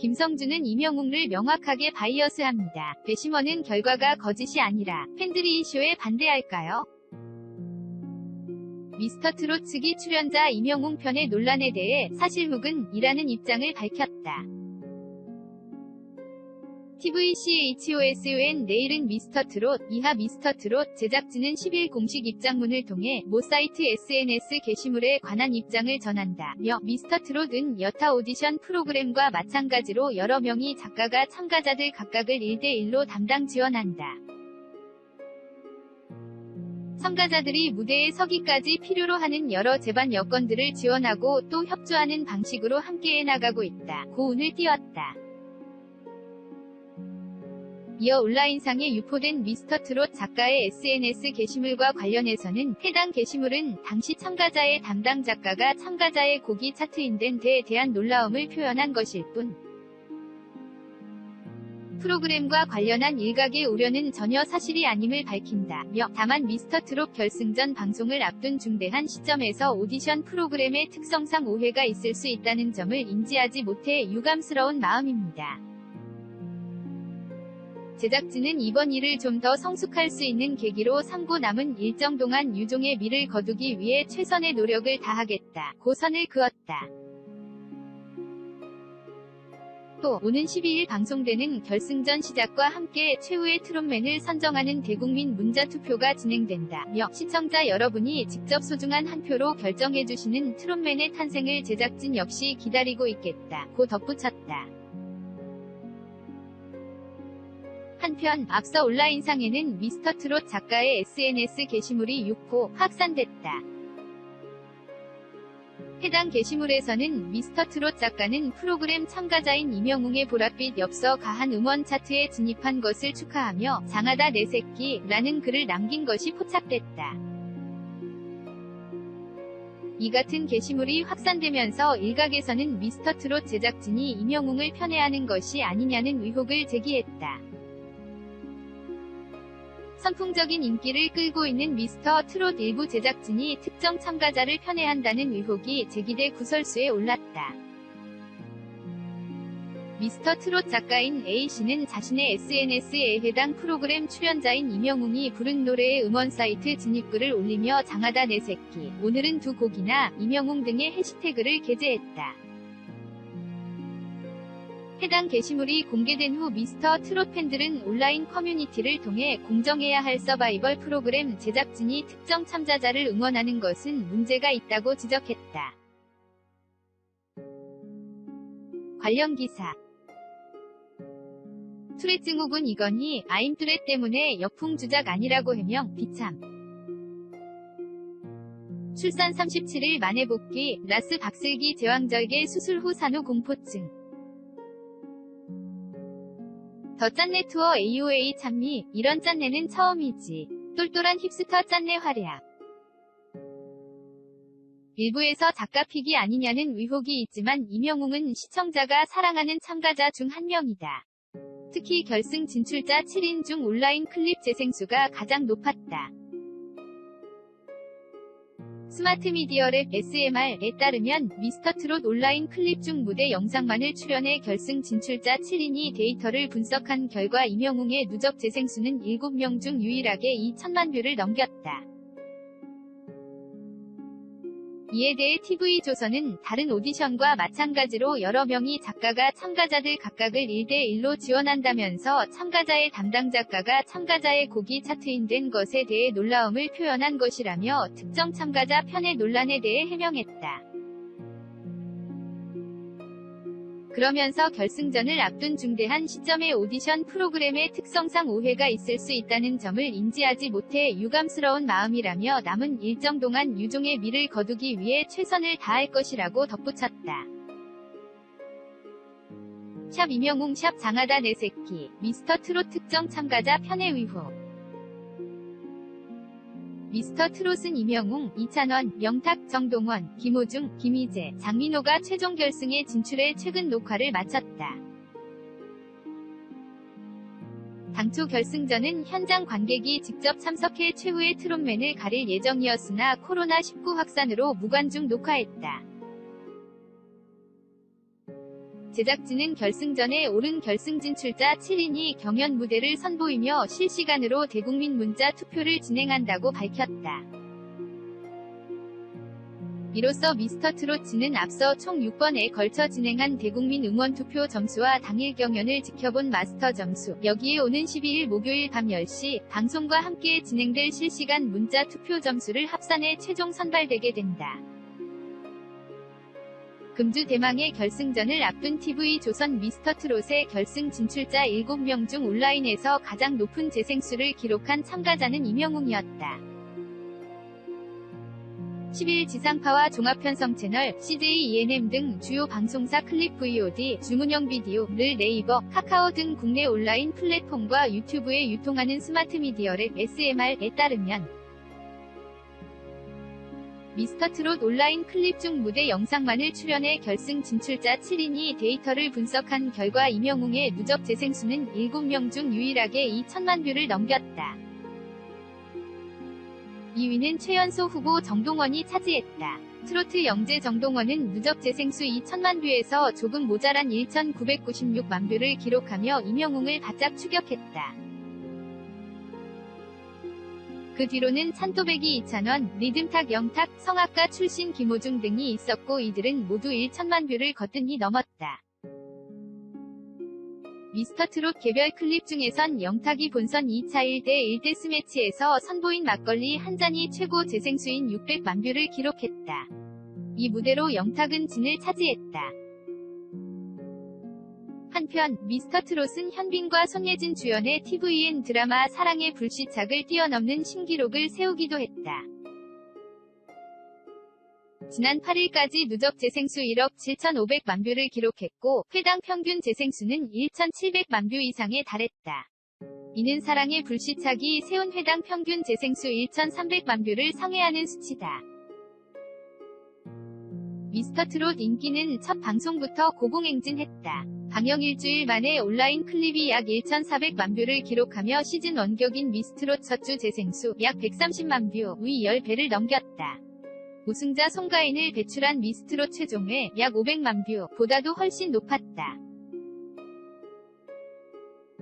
김성준은 이명웅을 명확하게 바이어스합니다. 배심원은 결과가 거짓이 아니라 팬들이 이 쇼에 반대할까요? 미스터트롯 측이 출연자 이명웅 편의 논란에 대해 사실무근 이라는 입장을 밝혔다. TVCHOSUN 내일은 미스터트롯, 이하 미스터트롯 제작진은 10일 공식 입장문을 통해 모 사이트 SNS 게시물에 관한 입장을 전한다며 미스터트롯은 여타 오디션 프로그램과 마찬가지로 여러 명의 작가가 참가자들 각각을 1대1로 담당 지원한다. 참가자들이 무대에 서기까지 필요로 하는 여러 제반 여건들을 지원하고 또 협조하는 방식으로 함께해 나가고 있다. 고 운을 띄웠다. 이어 온라인상에 유포된 미스터트롯 작가의 SNS 게시물과 관련해서는 해당 게시물은 당시 참가자의 담당 작가가 참가자의 곡이 차트인 데에 대한 놀라움을 표현한 것일 뿐 프로그램과 관련한 일각의 우려는 전혀 사실이 아님을 밝힌다며 다만 미스터트롯 결승전 방송을 앞둔 중대한 시점에서 오디션 프로그램의 특성상 오해가 있을 수 있다는 점을 인지하지 못해 유감스러운 마음입니다. 제작진은 이번 일을 좀 더 성숙할 수 있는 계기로 삼고 남은 일정 동안 유종의 미를 거두기 위해 최선의 노력을 다하겠다. 고 선을 그었다. 또 오는 12일 방송되는 결승전 시작과 함께 최후의 트롯맨을 선정하는 대국민 문자투표가 진행된다며 시청자 여러분이 직접 소중한 한 표로 결정해주시는 트롯맨의 탄생을 제작진 역시 기다리고 있겠다. 고 덧붙였다. 한편 앞서 온라인상에는 미스터트롯 작가의 SNS 게시물이 유포, 확산됐다. 해당 게시물에서는 미스터트롯 작가는 프로그램 참가자인 이명웅의 보랏빛 엽서 가한 음원 차트에 진입한 것을 축하하며 장하다 내 새끼 라는 글을 남긴 것이 포착됐다. 이 같은 게시물이 확산되면서 일각에서는 미스터트롯 제작진이 이명웅을 편애하는 것이 아니냐는 의혹을 제기했다. 선풍적인 인기를 끌고 있는 미스터트롯 일부 제작진이 특정 참가자를 편애한다는 의혹이 제기돼 구설수에 올랐다. 미스터트롯 작가인 A씨는 자신의 SNS에 해당 프로그램 출연자인 이명웅이 부른 노래의 음원 사이트 진입글을 올리며 장하다 내 새끼, 오늘은 두 곡이나 이명웅 등의 해시태그를 게재했다. 해당 게시물이 공개된 후 미스터트롯 팬들은 온라인 커뮤니티를 통해 공정해야 할 서바이벌 프로그램 제작진이 특정 참가자를 응원하는 것은 문제가 있다고 지적했다. 관련 기사 뚜렛 증후군 이건희, 아임 뚜렛 때문에 역풍 주작 아니라고 해명, 비참. 출산 37일 만에 복귀, 라스 박슬기 제왕절개 수술 후 산후 공포증. 더 짠내 투어 AOA 찬미, 이런 짠내는 처음이지. 똘똘한 힙스터 짠내 활약. 일부에서 작가 픽이 아니냐는 의혹이 있지만 이명웅은 시청자가 사랑하는 참가자 중 한 명이다. 특히 결승 진출자 7인 중 온라인 클립 재생수가 가장 높았다. 스마트미디어랩 SMR에 따르면 미스터트롯 온라인 클립 중 무대 영상만을 출연해 결승 진출자 7인이 데이터를 분석한 결과 이명웅의 누적 재생수는 7명 중 유일하게 2천만 뷰를 넘겼다. 이에 대해 TV조선은 다른 오디션과 마찬가지로 여러 명의 작가가 참가자들 각각을 1대1로 지원한다면서 참가자의 담당 작가가 참가자의 곡이 차트인 것에 대해 놀라움을 표현한 것이라며 특정 참가자 편의 논란에 대해 해명했다. 그러면서 결승전을 앞둔 중대한 시점의 오디션 프로그램의 특성상 오해가 있을 수 있다는 점을 인지하지 못해 유감스러운 마음이라며 남은 일정 동안 유종의 미를 거두기 위해 최선을 다할 것이라고 덧붙였다. 샵 이명웅 샵 장하다 내 새끼, 미스터트롯 특정 참가자 편애 의혹. 미스터트롯은 이명웅, 이찬원, 명탁, 정동원, 김호중, 김희재, 장민호가 최종 결승에 진출해 최근 녹화를 마쳤다. 당초 결승전은 현장 관객이 직접 참석해 최후의 트롯맨을 가릴 예정이었으나 코로나19 확산으로 무관중 녹화했다. 제작진은 결승전에 오른 결승 진출자 7인이 경연 무대를 선보이며 실시간으로 대국민 문자 투표를 진행한다고 밝혔다. 이로써 미스터트롯즈는 앞서 총 6번에 걸쳐 진행한 대국민 응원투표 점수와 당일 경연을 지켜본 마스터 점수, 여기에 오는 12일 목요일 밤 10시 방송과 함께 진행될 실시간 문자 투표 점수를 합산해 최종 선발되게 된다. 금주 대망의 결승전을 앞둔 TV조선 미스터트롯의 결승 진출자 7명 중 온라인에서 가장 높은 재생수를 기록한 참가자는 이명웅이었다. 10일 지상파와 종합편성 채널, CJ ENM 등 주요 방송사 클립 VOD, 주문형 비디오를 네이버, 카카오 등 국내 온라인 플랫폼과 유튜브에 유통하는 스마트 미디어랩 SMR에 따르면 미스터트롯 온라인 클립 중 무대 영상만을 출연해 결승 진출자 7인이 데이터를 분석한 결과 이명웅의 누적 재생수는 7명 중 유일하게 2천만 뷰를 넘겼다. 2위는 최연소 후보 정동원이 차지했다. 트로트 영재 정동원은 누적 재생수 2천만 뷰에서 조금 모자란 1,996만 뷰를 기록하며 이명웅을 바짝 추격했다. 그 뒤로는 찬또배기 이찬원, 리듬탁 영탁, 성악가 출신 김호중 등이 있었고 이들은 모두 1천만 뷰를 거뜬히 넘었다. 미스터트롯 개별 클립 중에선 영탁이 본선 2차 1대1 데스매치에서 선보인 막걸리 한 잔이 최고 재생수인 600만 뷰를 기록했다. 이 무대로 영탁은 진을 차지했다. 한편 미스터트롯은 현빈과 손예진 주연의 TVN 드라마 사랑의 불시착을 뛰어넘는 신기록을 세우기도 했다. 지난 8일까지 누적 재생수 1억 7,500만 뷰를 기록했고 회당 평균 재생수는 1,700만 뷰 이상에 달했다. 이는 사랑의 불시착이 세운 회당 평균 재생수 1,300만 뷰를 상회하는 수치다. 미스터트롯 인기는 첫 방송부터 고공행진했다. 방영 일주일 만에 온라인 클립이 약 1,400만 뷰를 기록하며 시즌 원격인 미스트롯 첫 주 재생수 약 130만 뷰, 위 10배를 넘겼다. 우승자 송가인을 배출한 미스트롯 최종회 약 500만 뷰, 보다도 훨씬 높았다.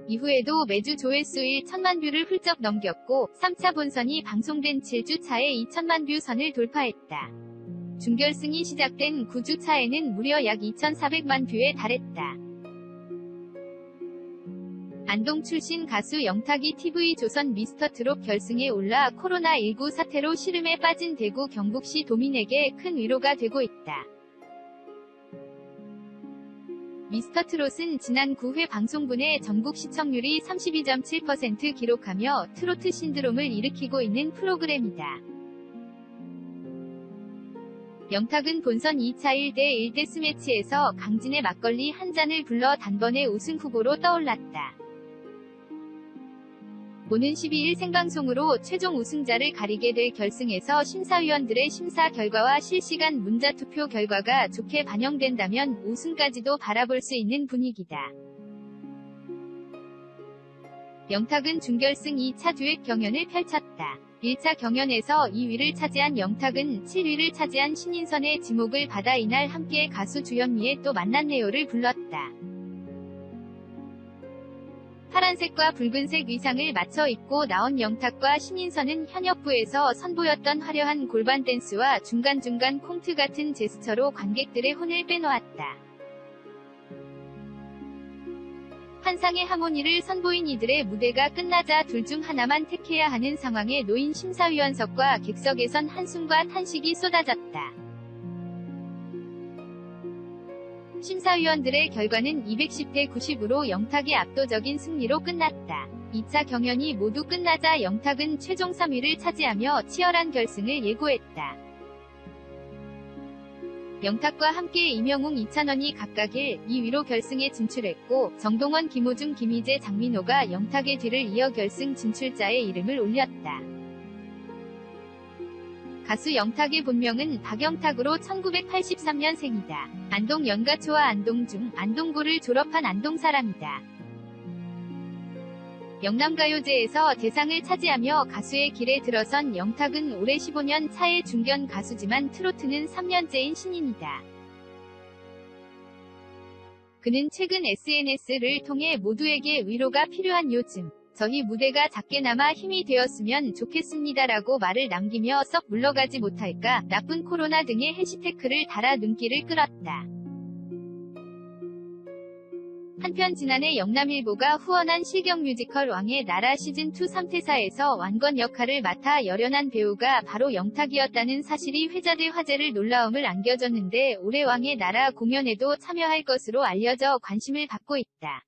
이후에도 매주 조회수 1천만 뷰를 훌쩍 넘겼고 3차 본선이 방송된 7주 차에 2천만 뷰 선을 돌파했다. 준결승이 시작된 9주 차에는 무려 약 2,400만 뷰에 달했다. 안동 출신 가수 영탁이 TV조선 미스터트롯 결승에 올라 코로나19 사태로 시름에 빠진 대구 경북시 도민에게 큰 위로가 되고 있다. 미스터트롯은 지난 9회 방송분의 전국 시청률이 32.7% 기록하며 트로트 신드롬을 일으키고 있는 프로그램이다. 영탁은 본선 2차 1대1 데스매치에서 강진의 막걸리 한 잔을 불러 단번에 우승 후보로 떠올랐다. 오는 12일 생방송으로 최종 우승자를 가리게 될 결승에서 심사위원들의 심사 결과와 실시간 문자투표 결과가 좋게 반영된다면 우승까지도 바라볼 수 있는 분위기다. 영탁은 준결승 2차 듀엣 경연을 펼쳤다. 1차 경연에서 2위를 차지한 영탁은 7위를 차지한 신인선의 지목을 받아 이날 함께 가수 주현미의 또 만났네요를 불렀다. 파란색과 붉은색 의상을 맞춰 입고 나온 영탁과 신인선은 현역부에서 선보였던 화려한 골반 댄스와 중간중간 콩트 같은 제스처로 관객들의 혼을 빼놓았다. 환상의 하모니를 선보인 이들의 무대가 끝나자 둘 중 하나만 택해야 하는 상황에 놓인 심사위원석과 객석에선 한숨과 탄식이 쏟아졌다. 심사위원들의 결과는 210대 90으로 영탁의 압도적인 승리로 끝났다. 2차 경연이 모두 끝나자 영탁은 최종 3위를 차지하며 치열한 결승을 예고했다. 영탁과 함께 이명웅, 이찬원이 각각 1, 2위로 결승에 진출했고 정동원, 김호중, 김희재, 장민호가 영탁의 뒤를 이어 결승 진출자의 이름을 올렸다. 가수 영탁의 본명은 박영탁으로 1983년생이다. 안동 연가초와 안동중, 안동고를 졸업한 안동 사람이다. 영남가요제에서 대상을 차지하며 가수의 길에 들어선 영탁은 올해 15년 차의 중견 가수지만 트로트는 3년째인 신인이다. 그는 최근 SNS를 통해 모두에게 위로가 필요한 요즘. 저희 무대가 작게나마 힘이 되었으면 좋겠습니다라고 말을 남기며 썩 물러가지 못할까, 나쁜 코로나 등의 해시태그를 달아 눈길을 끌었다. 한편 지난해 영남일보가 후원한 실격 뮤지컬 왕의 나라 시즌2 3태사에서 왕건 역할을 맡아 열연한 배우가 바로 영탁이었다는 사실이 회자돼 화제를 놀라움을 안겨줬는데 올해 왕의 나라 공연에도 참여할 것으로 알려져 관심을 받고 있다.